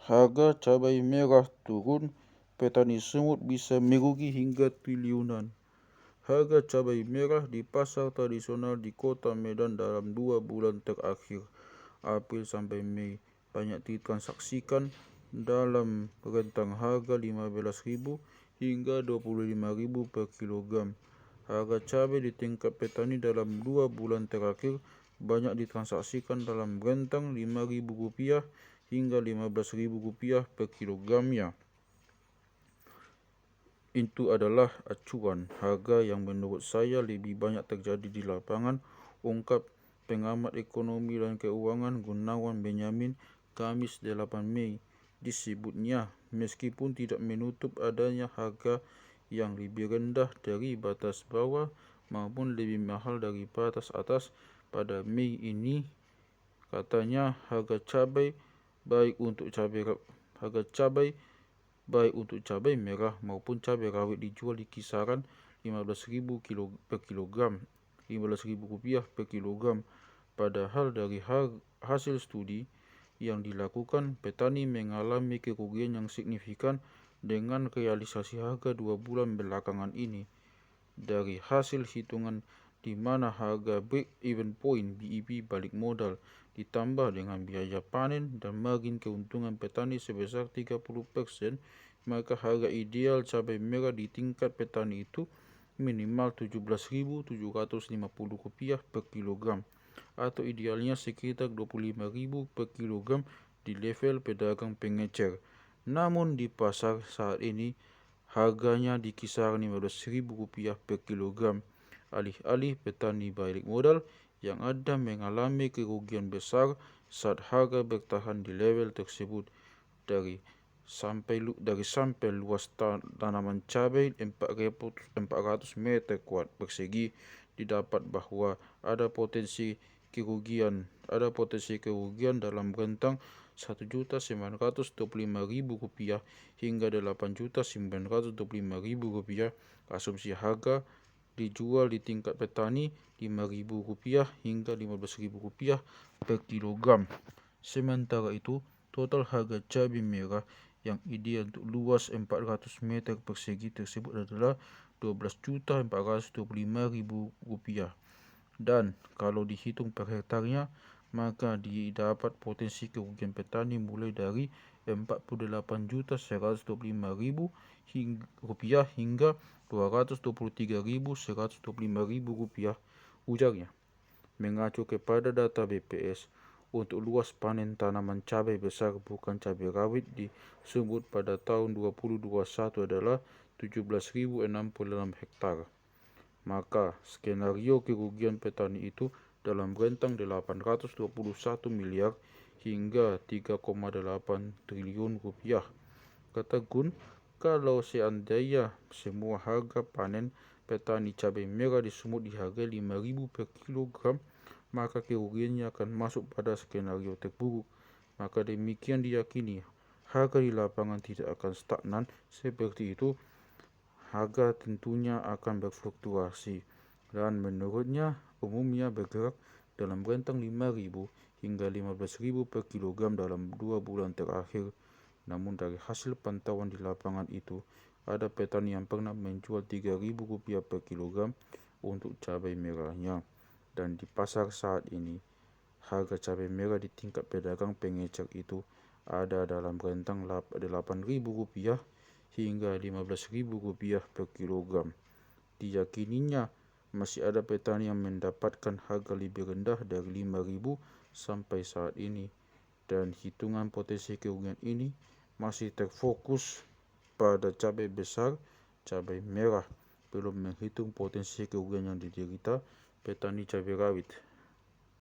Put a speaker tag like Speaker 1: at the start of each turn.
Speaker 1: Harga cabai merah turun, petani semut bisa merugi hingga triliunan. Harga cabai merah di pasar tradisional di kota Medan dalam 2 bulan terakhir, April sampai Mei, banyak ditransaksikan dalam rentang harga 15.000 hingga 25.000 per kilogram. Harga cabai di tingkat petani dalam 2 bulan terakhir banyak ditransaksikan dalam rentang Rp5.000 hingga Rp15.000 per kilogramnya. Itu adalah acuan harga yang menurut saya lebih banyak terjadi di lapangan, ungkap pengamat ekonomi dan keuangan Gunawan Benyamin Kamis 8 Mei. Disebutnya, meskipun tidak menutup adanya harga yang lebih rendah dari batas bawah maupun lebih mahal dari batas atas pada Mei ini, katanya harga cabai baik untuk cabai merah maupun cabai rawit dijual di kisaran Rp15.000 per kilogram, Rp15.000 per kilogram. Padahal dari hasil studi yang dilakukan, petani mengalami kerugian yang signifikan dengan realisasi harga 2 bulan belakangan ini. Dari hasil hitungan di mana harga break-even point BEP balik modal ditambah dengan biaya panen dan margin keuntungan petani sebesar 30%, maka harga ideal cabai merah di tingkat petani itu minimal Rp17.750 per kilogram, atau idealnya sekitar Rp25.000 per kilogram di level pedagang pengecer. Namun di pasar saat ini harganya di kisaran Rp15.000 per kilogram. Alih-alih petani balik modal yang ada mengalami kerugian besar saat harga bertahan di level tersebut. Dari sampel luas tanaman cabai 400 meter persegi, didapat bahwa ada potensi kerugian dalam rentang Rp1.925.000 hingga Rp8.925.000. Asumsi harga dijual di tingkat petani Rp5.000 hingga Rp15.000 per kilogram. Sementara itu, total harga cabai merah yang ideal untuk luas 400 meter persegi tersebut adalah Rp12.425.000. Dan kalau dihitung per hektarnya, maka didapat potensi kerugian petani mulai dari Rp48.125.000 hingga Rp223.125.000, ujarnya. Mengacu kepada data BPS, untuk luas panen tanaman cabai besar bukan cabai rawit di Sumut pada tahun 2021 adalah 17.066 hektar. Maka skenario kerugian petani itu dalam rentang Rp821 miliar hingga Rp3,8 triliun. Kata Gun, kalau seandainya semua harga panen petani cabai merah di Sumut dihargai Rp5.000 per kilogram, maka kerugiannya akan masuk pada skenario terburuk. Maka demikian diyakini, harga di lapangan tidak akan stagnan seperti itu. Harga tentunya akan berfluktuasi, dan menurutnya umumnya bergerak dalam rentang Rp5.000 hingga Rp15.000 per kilogram dalam 2 bulan terakhir. Namun dari hasil pantauan di lapangan itu, ada petani yang pernah menjual Rp3.000 per kilogram untuk cabai merahnya. Dan di pasar saat ini, harga cabai merah di tingkat pedagang pengecer itu ada dalam rentang Rp8.000 hingga Rp15.000 per kilogram. Diyakininya masih ada petani yang mendapatkan harga lebih rendah dari Rp5.000 sampai saat ini, dan hitungan potensi kerugian ini masih terfokus pada cabai besar, cabai merah, belum menghitung potensi kerugian yang diderita petani cabai rawit.